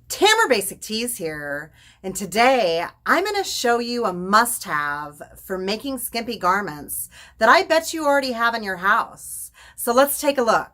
Tamara Basic Tease here, and today I'm going to show you a must-have for making skimpy garments that I bet you already have in your house. So let's take a look.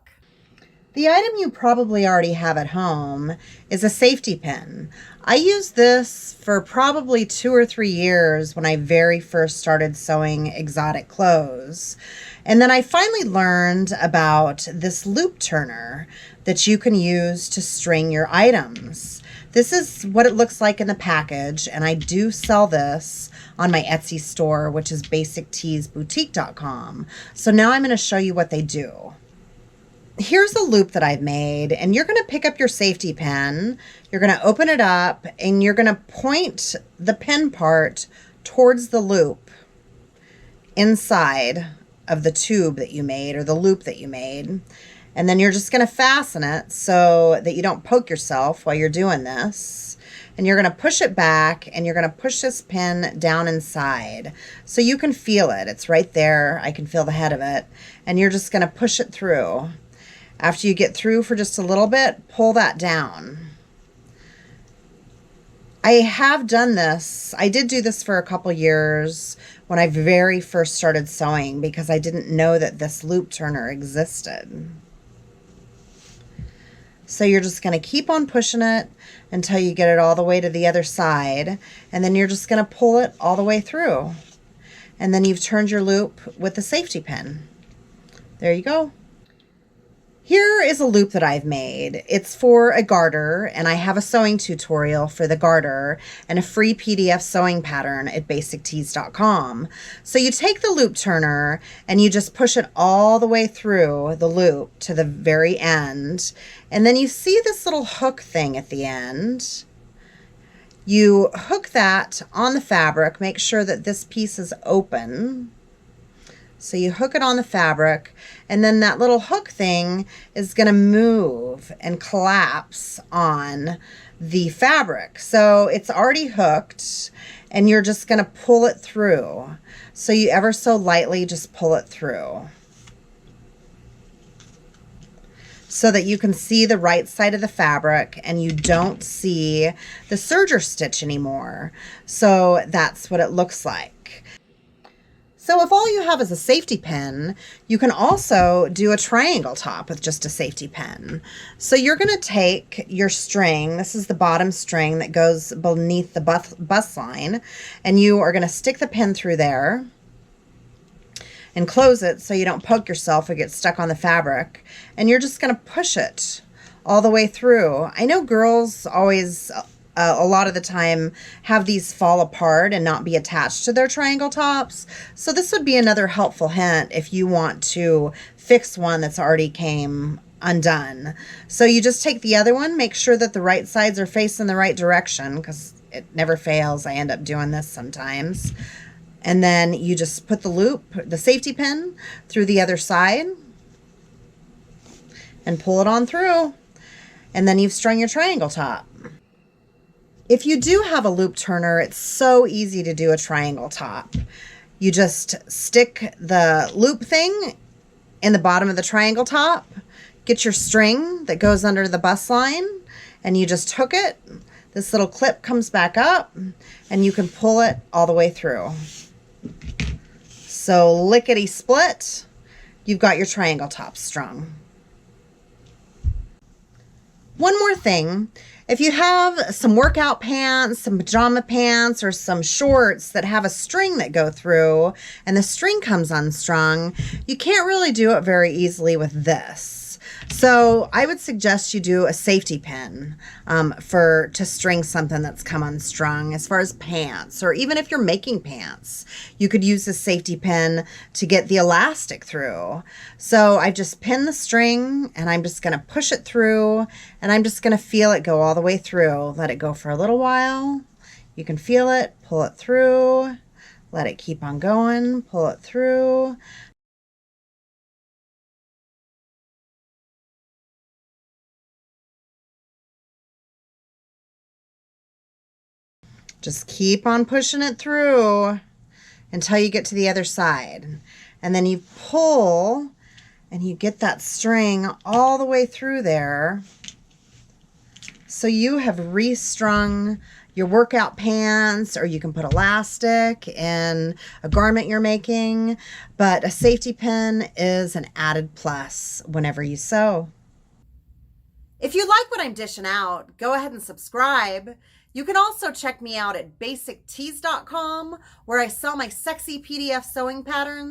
The item you probably already have at home is a safety pin. I used this for probably 2 or 3 years when I very first started sewing exotic clothes. And then I finally learned about this loop turner that you can use to string your items. This is what it looks like in the package, and I do sell this on my Etsy store, which is basicteaseboutique.com. So now I'm going to show you what they do. Here's a loop that I've made, and you're going to pick up your safety pin, you're going to open it up, and you're going to point the pin part towards the loop inside of the tube that you made, or the loop that you made. And then you're just going to fasten it so that you don't poke yourself while you're doing this. And you're going to push it back, and you're going to push this pin down inside so you can feel it. It's right there. I can feel the head of it. And you're just going to push it through. After you get through for just a little bit, pull that down. I have done this. I did do this for a couple years when I very first started sewing because I didn't know that this loop turner existed. So you're just going to keep on pushing it until you get it all the way to the other side, and then you're just going to pull it all the way through. And then you've turned your loop with the safety pin. There you go. Here is a loop that I've made. It's for a garter, and I have a sewing tutorial for the garter and a free PDF sewing pattern at basictease.com. So you take the loop turner and you just push it all the way through the loop to the very end. And then you see this little hook thing at the end. You hook that on the fabric, make sure that this piece is open. So you hook it on the fabric, and then that little hook thing is going to move and collapse on the fabric. So it's already hooked, and you're just going to pull it through. So you ever so lightly just pull it through so that you can see the right side of the fabric and you don't see the serger stitch anymore. So that's what it looks like. So if all you have is a safety pin, you can also do a triangle top with just a safety pin. So you're going to take your string, this is the bottom string that goes beneath the bust line, and you are going to stick the pin through there and close it so you don't poke yourself or get stuck on the fabric. And you're just going to push it all the way through. I know girls always a lot of the time have these fall apart and not be attached to their triangle tops. So this would be another helpful hint if you want to fix one that's already came undone. So you just take the other one, make sure that the right sides are facing the right direction, because it never fails. I end up doing this sometimes. And then you just put the loop, the safety pin, through the other side and pull it on through. And then you've strung your triangle top. If you do have a loop turner, it's so easy to do a triangle top. You just stick the loop thing in the bottom of the triangle top, get your string that goes under the bust line, and you just hook it. This little clip comes back up, and you can pull it all the way through. So lickety split, you've got your triangle top strung. One more thing. If you have some workout pants, some pajama pants, or some shorts that have a string that go through and the string comes unstrung, you can't really do it very easily with this. So I would suggest you do a safety pin to string something that's come unstrung. As far as pants, or even if you're making pants, you could use a safety pin to get the elastic through. So I just pin the string, and I'm just going to push it through, and I'm just going to feel it go all the way through. Let it go for a little while. You can feel it, pull it through, let it keep on going, pull it through. Just keep on pushing it through until you get to the other side. And then you pull and you get that string all the way through there So you have restrung your workout pants, or you can put elastic in a garment you're making, but a safety pin is an added plus whenever you sew. If you like what I'm dishing out, go ahead and subscribe. You can also check me out at basictease.com, where I sell my sexy PDF sewing patterns.